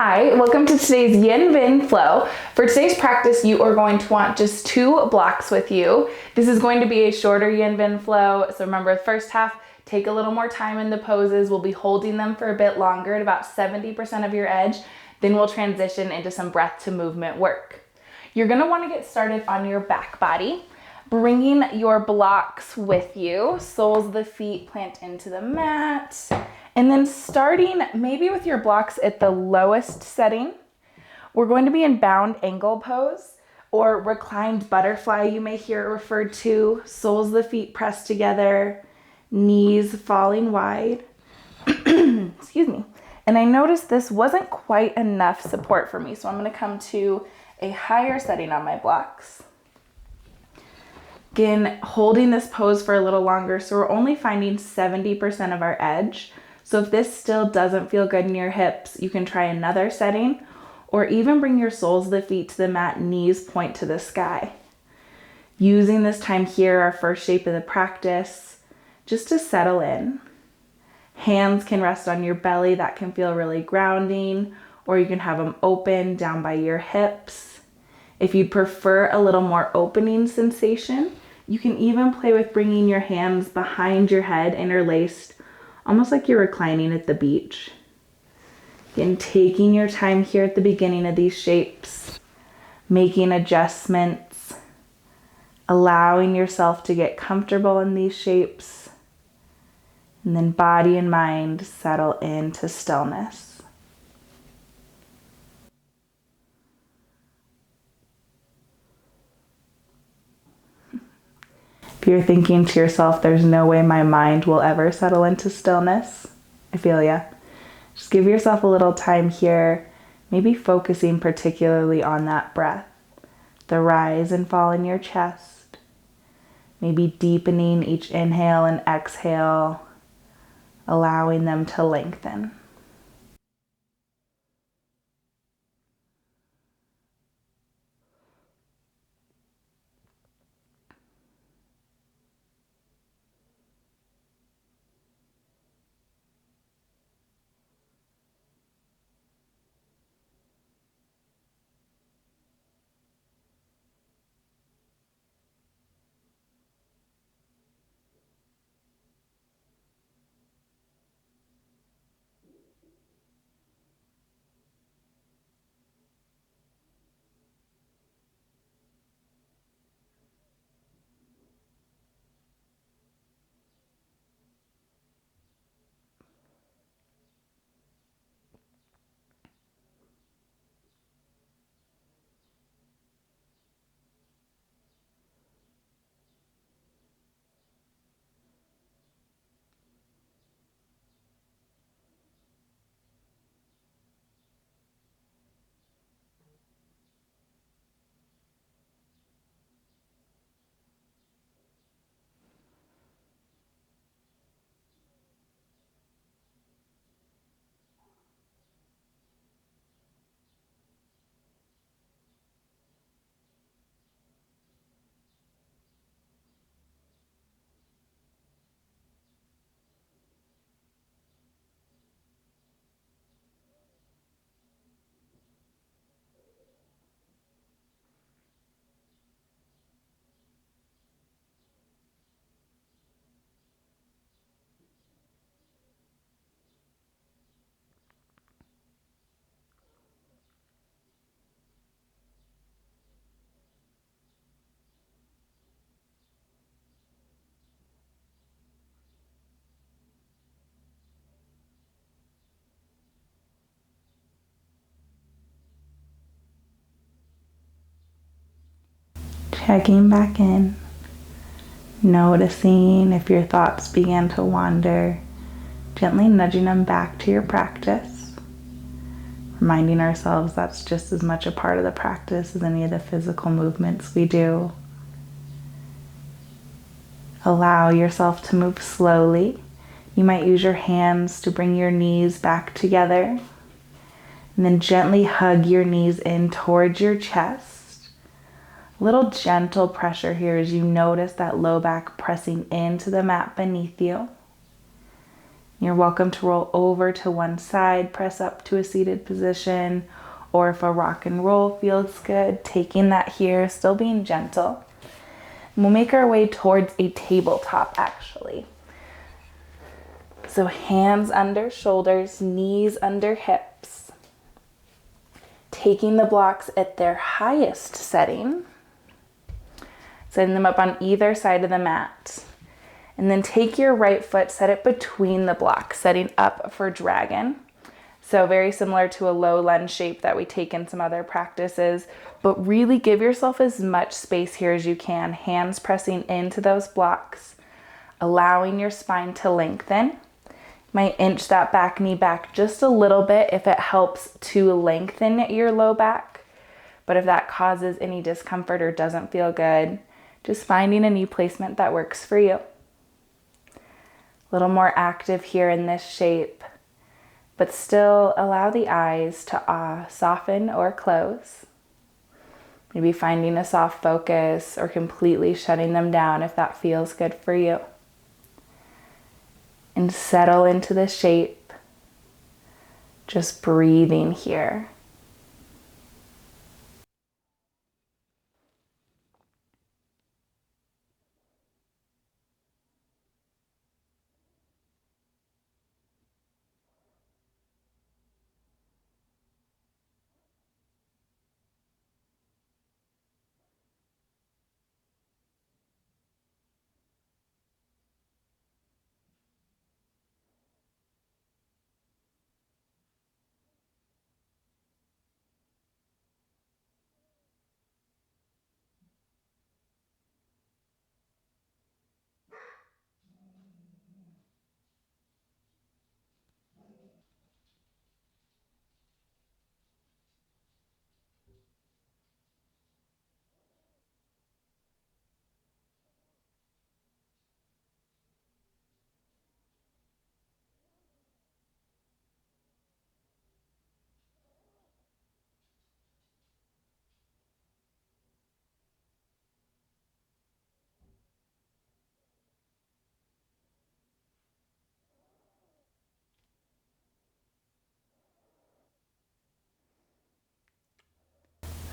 Hi, welcome to today's Yin Vin flow. For today's practice, you are going to want just 2 blocks with you. This is going to be a shorter Yin Vin flow, so remember the first half, take a little more time in the poses. We'll be holding them for a bit longer at about 70% of your edge. Then we'll transition into some breath to movement work. You're going to want to get started on your back body, bringing your blocks with you, soles of the feet plant into the mat. And then starting maybe with your blocks at the lowest setting, we're going to be in bound angle pose or reclined butterfly, you may hear it referred to, soles of the feet pressed together, knees falling wide. Excuse me. And I noticed this wasn't quite enough support for me, so I'm going to come to a higher setting on my blocks. Again, holding this pose for a little longer, so we're only finding 70% of our edge. So if this still doesn't feel good in your hips, you can try another setting or even bring your soles of the feet to the mat, knees point to the sky. Using this time here, our first shape of the practice, just to settle in. Hands can rest on your belly, that can feel really grounding, or you can have them open down by your hips. If you'd prefer a little more opening sensation, you can even play with bringing your hands behind your head, interlaced, almost like you're reclining at the beach. Again, taking your time here at the beginning of these shapes, making adjustments, allowing yourself to get comfortable in these shapes, and then body and mind settle into stillness. If you're thinking to yourself, there's no way my mind will ever settle into stillness, I feel ya. Just give yourself a little time here, maybe focusing particularly on that breath, the rise and fall in your chest, maybe deepening each inhale and exhale, allowing them to lengthen. Checking back in, noticing if your thoughts began to wander, gently nudging them back to your practice, reminding ourselves that's just as much a part of the practice as any of the physical movements we do. Allow yourself to move slowly. You might use your hands to bring your knees back together, and then gently hug your knees in towards your chest. Little gentle pressure here as you notice that low back pressing into the mat beneath you. You're welcome to roll over to one side, press up to a seated position, or if a rock and roll feels good, taking that here, still being gentle. We'll make our way towards a tabletop actually. So hands under shoulders, knees under hips. Taking the blocks at their highest setting. Setting them up on either side of the mat. And then take your right foot, set it between the blocks, setting up for dragon. So very similar to a low lunge shape that we take in some other practices, but really give yourself as much space here as you can. Hands pressing into those blocks, allowing your spine to lengthen. Might inch that back knee back just a little bit if it helps to lengthen your low back. But if that causes any discomfort or doesn't feel good, just finding a knee placement that works for you. A little more active here in this shape, but still allow the eyes to soften or close. Maybe finding a soft focus or completely shutting them down if that feels good for you. And settle into the shape, just breathing here.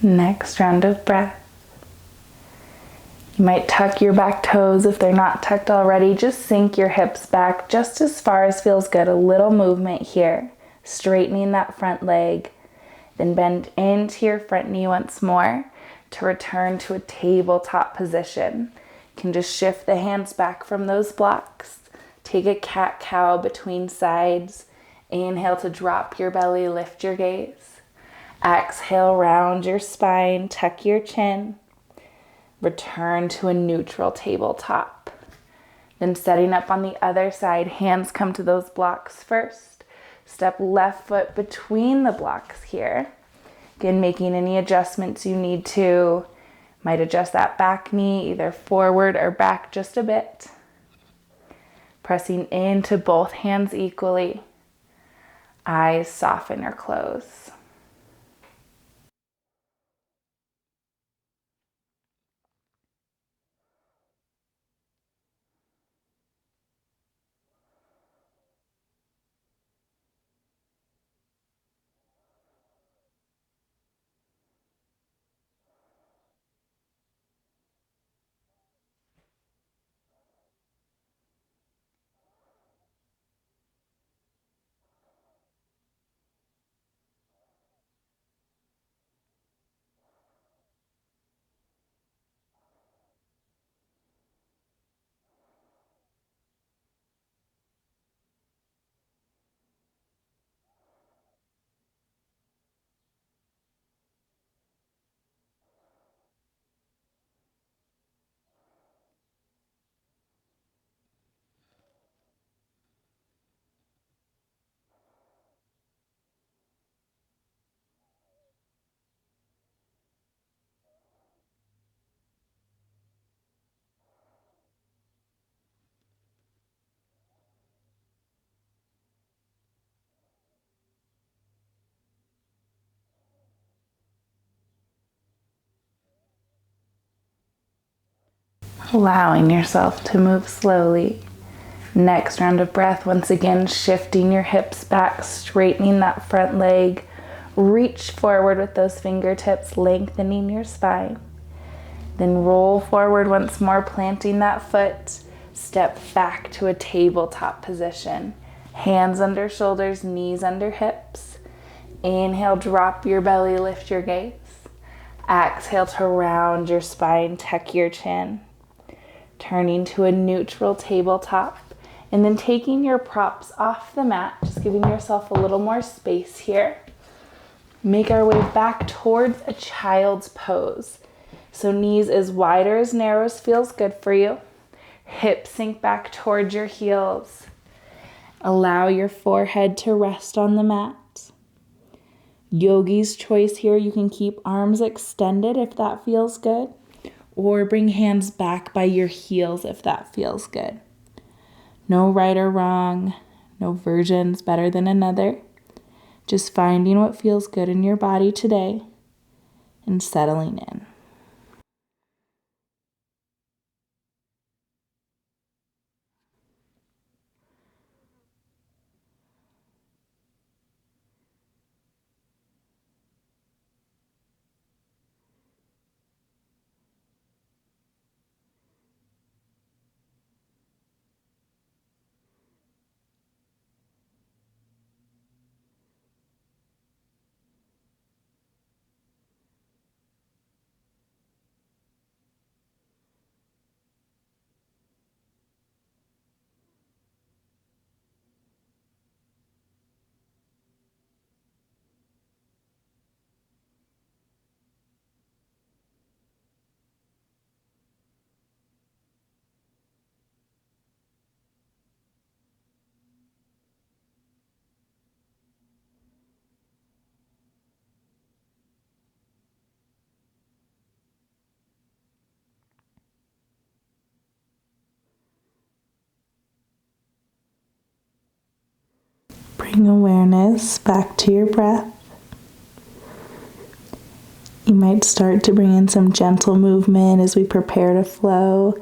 Next round of breath. You might tuck your back toes if they're not tucked already. Just sink your hips back just as far as feels good. A little movement here. Straightening that front leg. Then bend into your front knee once more to return to a tabletop position. You can just shift the hands back from those blocks. Take a cat-cow between sides. Inhale to drop your belly, lift your gaze. Exhale, round your spine, tuck your chin. Return to a neutral tabletop. Then setting up on the other side, hands come to those blocks first. Step left foot between the blocks here. Again, making any adjustments you need to. Might adjust that back knee either forward or back just a bit. Pressing into both hands equally. Eyes soften or close. Allowing yourself to move slowly, Next round of breath, once again, shifting your hips back, straightening that front leg. Reach forward with those fingertips, lengthening your spine. Then roll forward once more, planting that foot. Step back to a tabletop position. Hands under shoulders, knees under hips. Inhale, drop your belly, lift your gaze. Exhale to round your spine, tuck your chin. Turning to a neutral tabletop. And then taking your props off the mat, just giving yourself a little more space here. Make our way back towards a child's pose. So knees as wide or as narrow as feels good for you. Hips sink back towards your heels. Allow your forehead to rest on the mat. Yogi's choice here, you can keep arms extended if that feels good, or bring hands back by your heels if that feels good. No right or wrong, no version's better than another. Just finding what feels good in your body today and settling in. Bring awareness back to your breath. You might start to bring in some gentle movement as we prepare to flow,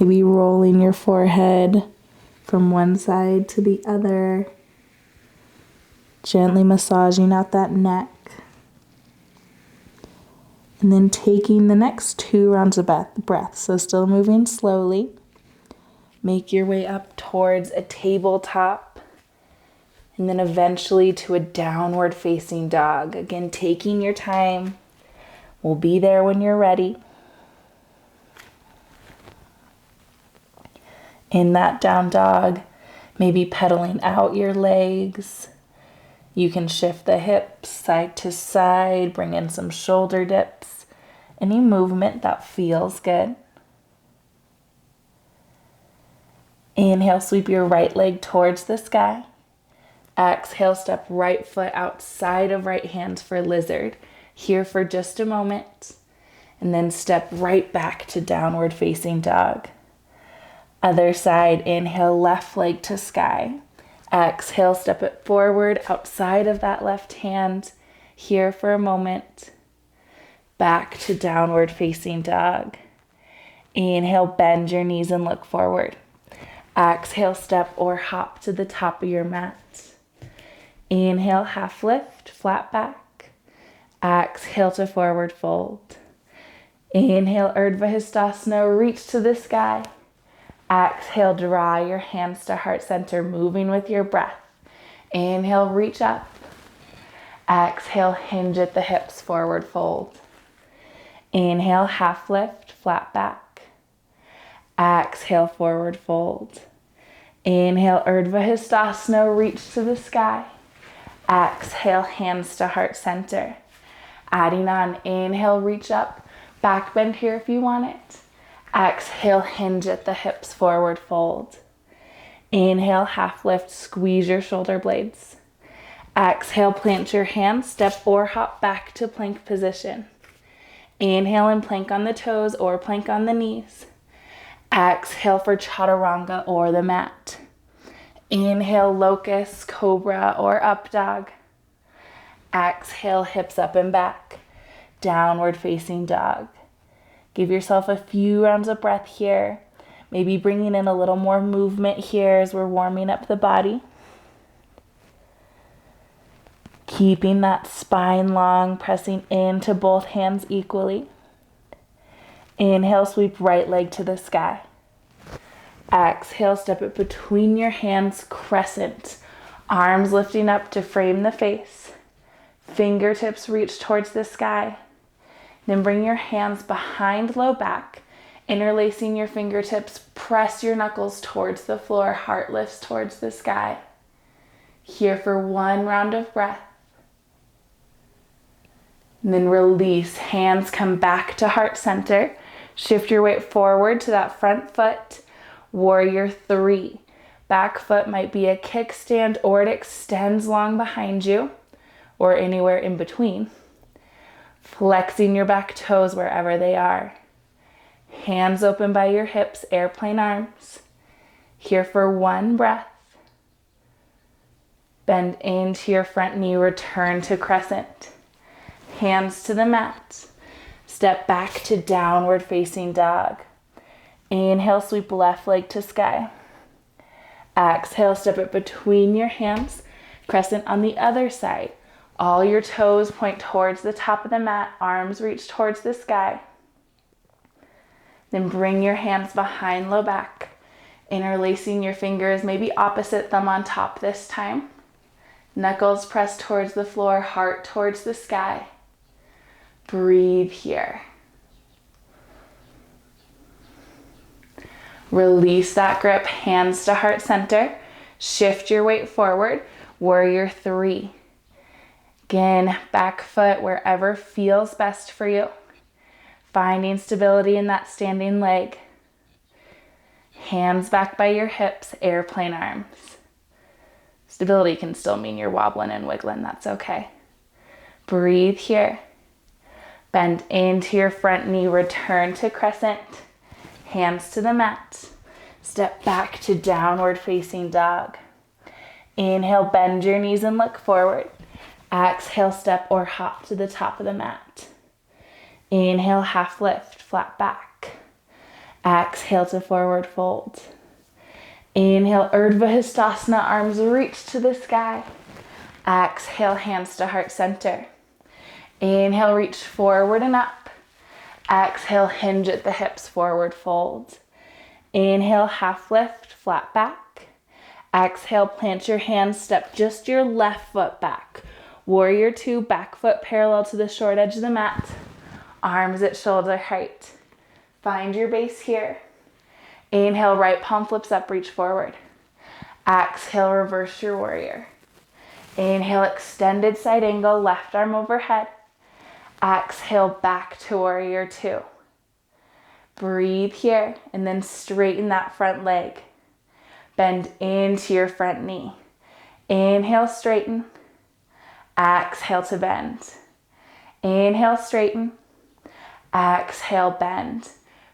maybe rolling your forehead from one side to the other, gently massaging out that neck, and then taking the next 2 rounds of breath. So still moving slowly. Make your way up towards a tabletop, and then eventually to a downward facing dog. Again, taking your time. We'll be there when you're ready. In that down dog, maybe pedaling out your legs. You can shift the hips side to side, bring in some shoulder dips. Any movement that feels good. Inhale, sweep your right leg towards the sky. Exhale, step right foot outside of right hand for lizard. Here for just a moment. And then step right back to downward facing dog. Other side, inhale, left leg to sky. Exhale, step it forward outside of that left hand. Here for a moment. Back to downward facing dog. Inhale, bend your knees and look forward. Exhale, step or hop to the top of your mat. Inhale, half lift, flat back. Exhale to forward fold. Inhale, Urdhva Hastasana, reach to the sky. Exhale, draw your hands to heart center, moving with your breath. Inhale, reach up. Exhale, hinge at the hips, forward fold. Inhale, half lift, flat back. Exhale, forward fold. Inhale, Urdhva Hastasana, reach to the sky. Exhale, hands to heart center. Adding on, inhale, reach up. Back bend here if you want it. Exhale, hinge at the hips, forward fold. Inhale, half lift, squeeze your shoulder blades. Exhale, plant your hands, step or hop back to plank position. Inhale and plank on the toes or plank on the knees. Exhale for chaturanga or the mat. Inhale, locust, cobra, or up dog. Exhale, hips up and back. Downward facing dog. Give yourself a few rounds of breath here. Maybe bringing in a little more movement here as we're warming up the body. Keeping that spine long, pressing into both hands equally. Inhale, sweep right leg to the sky. Exhale, step it between your hands, crescent. Arms lifting up to frame the face. Fingertips reach towards the sky. Then bring your hands behind low back, interlacing your fingertips, press your knuckles towards the floor, heart lifts towards the sky. Here for one round of breath. And then release, hands come back to heart center. Shift your weight forward to that front foot, warrior three. Back foot might be a kickstand or it extends long behind you or anywhere in between. Flexing your back toes wherever they are. Hands open by your hips, airplane arms. Here for one breath. Bend into your front knee, return to crescent. Hands to the mat. Step back to downward facing dog. Inhale, sweep left leg to sky. Exhale, step it between your hands. Crescent on the other side. All your toes point towards the top of the mat. Arms reach towards the sky. Then bring your hands behind low back. Interlacing your fingers, maybe opposite thumb on top this time. Knuckles press towards the floor, heart towards the sky. Breathe here. Release that grip, hands to heart center. Shift your weight forward, warrior three. Again, back foot wherever feels best for you. Finding stability in that standing leg. Hands back by your hips, airplane arms. Stability can still mean you're wobbling and wiggling, that's okay. Breathe here. Bend into your front knee, return to crescent. Hands to the mat. Step back to downward facing dog. Inhale, bend your knees and look forward. Exhale, step or hop to the top of the mat. Inhale, half lift, flat back. Exhale to forward fold. Inhale, Urdhva Hastasana, arms reach to the sky. Exhale, hands to heart center. Inhale, reach forward and up. Exhale, hinge at the hips, forward fold. Inhale, half lift, flat back. Exhale, plant your hands, step just your left foot back. Warrior two, back foot parallel to the short edge of the mat. Arms at shoulder height. Find your base here. Inhale, right palm flips up, reach forward. Exhale, reverse your warrior. Inhale, extended side angle, left arm overhead. Exhale, back to warrior two. Breathe here and then straighten that front leg. Bend into your front knee. Inhale, straighten. Exhale to bend. Inhale, straighten. Exhale, bend.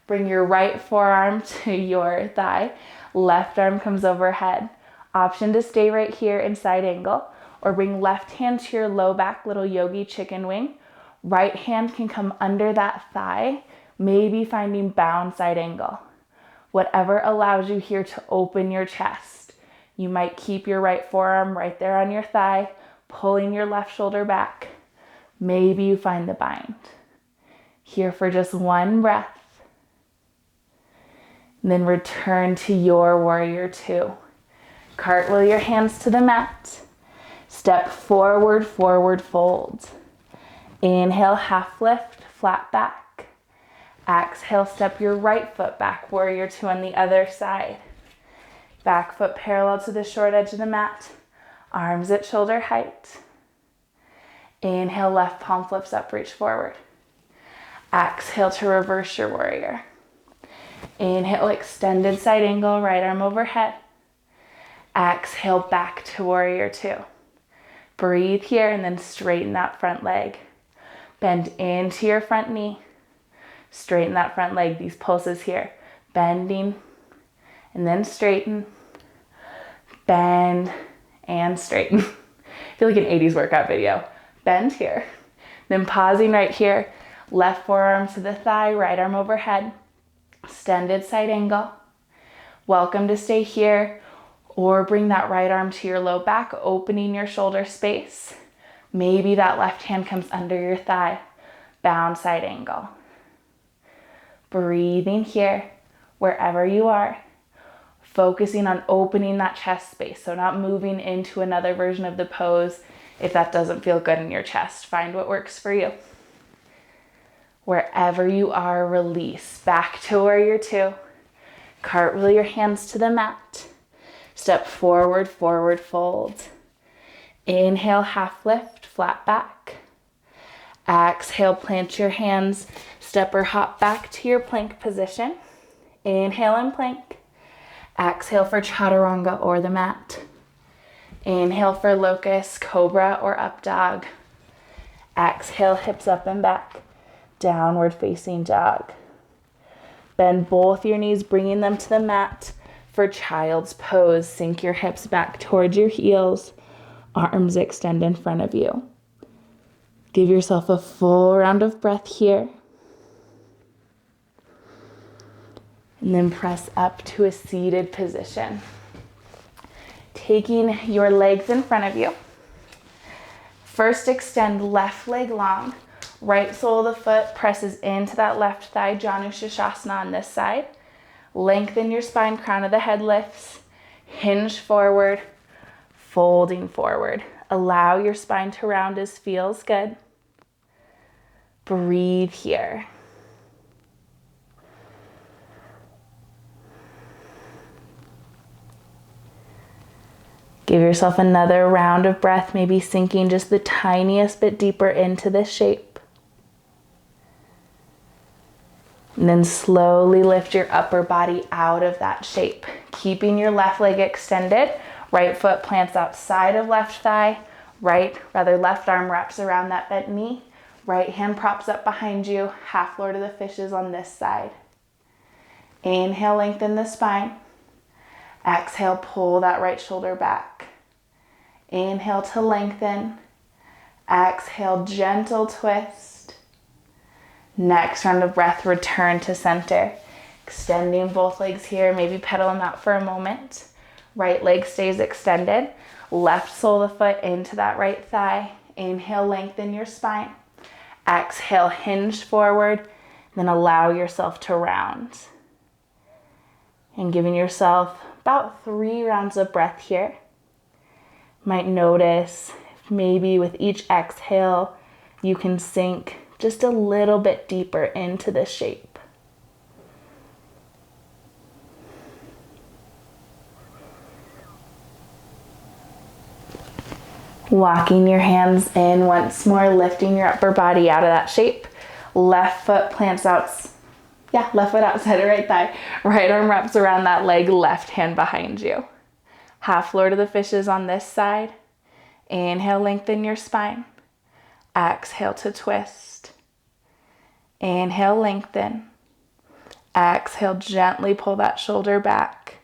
Bring your right forearm to your thigh. Left arm comes overhead. Option to stay right here in side angle, or bring left hand to your low back, little yogi chicken wing. Right hand can come under that thigh, maybe finding bound side angle. Whatever allows you here to open your chest. You might keep your right forearm right there on your thigh, pulling your left shoulder back. Maybe you find the bind. Here for just one breath. And then return to your warrior two. Cartwheel your hands to the mat. Step forward, forward fold. Inhale, half lift, flat back. Exhale, step your right foot back, warrior two on the other side. Back foot parallel to the short edge of the mat. Arms at shoulder height. Inhale, left palm flips up, reach forward. Exhale to reverse your warrior. Inhale, extended side angle, right arm overhead. Exhale, back to warrior two. Breathe here and then straighten that front leg. Bend into your front knee. Straighten that front leg, these pulses here. Bending and then straighten. Bend and straighten. I feel like an 80s workout video. Bend here. Then pausing right here. Left forearm to the thigh, right arm overhead. Extended side angle. Welcome to stay here, or bring that right arm to your low back, opening your shoulder space. Maybe that left hand comes under your thigh, bound side angle. Breathing here, wherever you are, focusing on opening that chest space, so not moving into another version of the pose if that doesn't feel good in your chest. Find what works for you. Wherever you are, release. Back to warrior two. Cartwheel your hands to the mat. Step forward, forward fold. Inhale, half lift, flat back. Exhale, plant your hands. Step or hop back to your plank position. Inhale and plank. Exhale for chaturanga or the mat. Inhale for locust, cobra, or up dog. Exhale, hips up and back. Downward facing dog. Bend both your knees, bringing them to the mat for child's pose. Sink your hips back towards your heels. Arms extend in front of you. Give yourself a full round of breath here. And then press up to a seated position. Taking your legs in front of you. First, extend left leg long. Right sole of the foot presses into that left thigh, Janu Shashasana on this side. Lengthen your spine, crown of the head lifts. Hinge forward, folding forward. Allow your spine to round as feels good. Breathe here. Give yourself another round of breath, maybe sinking just the tiniest bit deeper into this shape. And then slowly lift your upper body out of that shape. Keeping your left leg extended. Right foot plants outside of left thigh. Left arm wraps around that bent knee. Right hand props up behind you. Half Lord of the Fishes on this side. Inhale, lengthen the spine. Exhale, pull that right shoulder back. Inhale to lengthen. Exhale, gentle twist. Next round of breath, return to center. Extending both legs here, maybe pedal them out for a moment. Right leg stays extended. Left sole of the foot into that right thigh. Inhale, lengthen your spine. Exhale, hinge forward. Then allow yourself to round. And giving yourself about 3 rounds of breath here. Might notice maybe with each exhale, you can sink just a little bit deeper into this shape. Walking your hands in once more, lifting your upper body out of that shape. Left foot plants out, left foot outside of right thigh. Right arm wraps around that leg, left hand behind you. Half Lord of the Fishes on this side. Inhale, lengthen your spine. Exhale to twist. Inhale, lengthen. Exhale, gently pull that shoulder back.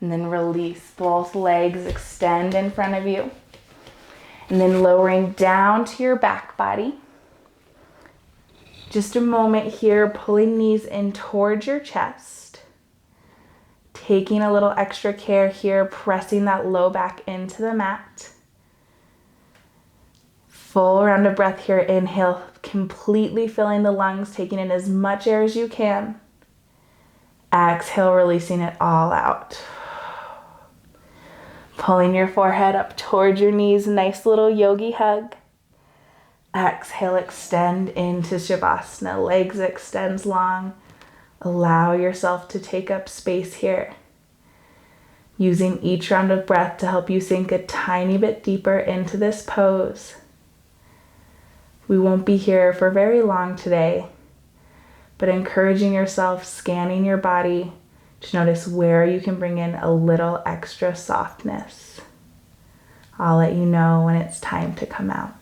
And then release. Both legs extend in front of you. And then lowering down to your back body. Just a moment here, pulling knees in towards your chest. Taking a little extra care here, pressing that low back into the mat. Full round of breath here. Inhale, completely filling the lungs, taking in as much air as you can. Exhale, releasing it all out. Pulling your forehead up towards your knees, nice little yogi hug. Exhale, extend into Shavasana. Legs extends long. Allow yourself to take up space here. Using each round of breath to help you sink a tiny bit deeper into this pose. We won't be here for very long today, but encouraging yourself, scanning your body to notice where you can bring in a little extra softness. I'll let you know when it's time to come out.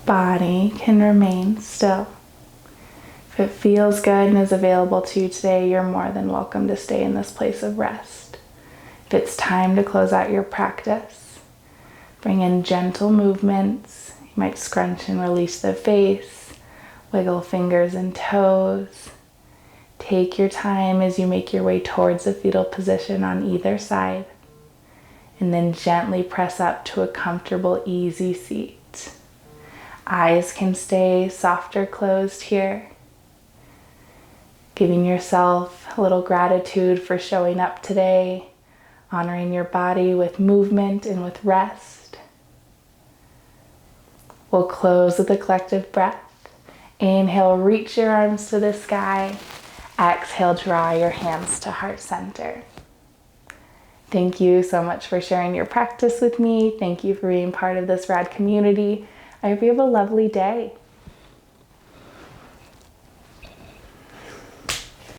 body can remain still. If it feels good and is available to you today, you're more than welcome to stay in this place of rest. If it's time to close out your practice, bring in gentle movements. You might scrunch and release the face, wiggle fingers and toes. Take your time as you make your way towards the fetal position on either side, and then gently press up to a comfortable, easy seat. Eyes can stay soft or closed here. Giving yourself a little gratitude for showing up today, honoring your body with movement and with rest. We'll close with a collective breath. Inhale, reach your arms to the sky. Exhale, draw your hands to heart center. Thank you so much for sharing your practice with me. Thank you for being part of this rad community. I hope you have a lovely day.